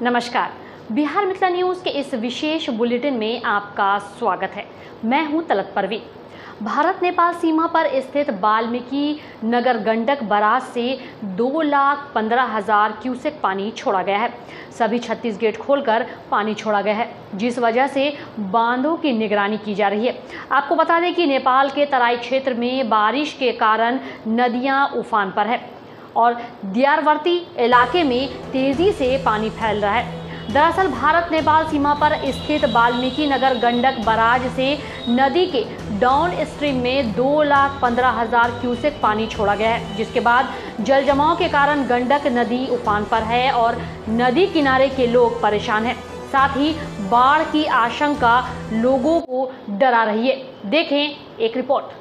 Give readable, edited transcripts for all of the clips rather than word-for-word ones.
नमस्कार। बिहार मिथिला न्यूज़ के इस विशेष बुलेटिन में आपका स्वागत है। मैं हूं तलत परवीन। भारत नेपाल सीमा पर स्थित वाल्मीकि नगर गंडक बराज से 2,15,000 क्यूसेक पानी छोड़ा गया है। सभी 36 गेट खोलकर पानी छोड़ा गया है, जिस वजह से बांधों की निगरानी की जा रही है। आपको बता दें कि नेपाल के तराई क्षेत्र में बारिश के कारण नदियां उफान पर है और दियारवर्ती इलाके में तेजी से पानी फैल रहा है। दरअसल भारत नेपाल सीमा पर स्थित वाल्मीकि नगर गंडक बराज से नदी के डाउन स्ट्रीम में 2,15,000 क्यूसेक पानी छोड़ा गया है, जिसके बाद जल जमाव के कारण गंडक नदी उफान पर है और नदी किनारे के लोग परेशान हैं। साथ ही बाढ़ की आशंका लोगों को डरा रही है। देखें एक रिपोर्ट।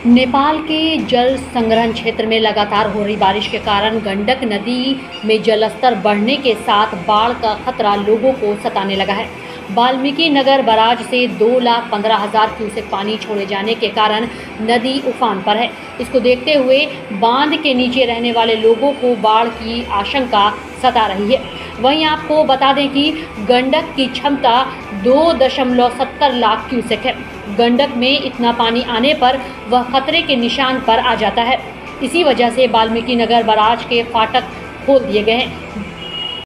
नेपाल के जल संग्रहण क्षेत्र में लगातार हो रही बारिश के कारण गंडक नदी में जलस्तर बढ़ने के साथ बाढ़ का खतरा लोगों को सताने लगा है। वाल्मीकि नगर बराज से 2,15,000 क्यूसेक पानी छोड़े जाने के कारण नदी उफान पर है। इसको देखते हुए बांध के नीचे रहने वाले लोगों को बाढ़ की आशंका सता रही है। वहीं आपको बता दें कि गंडक की क्षमता 2.70 लाख क्यूसेक है। गंडक में इतना पानी आने पर वह खतरे के निशान पर आ जाता है। इसी वजह से वाल्मीकि नगर बराज के फाटक खोल दिए गए हैं।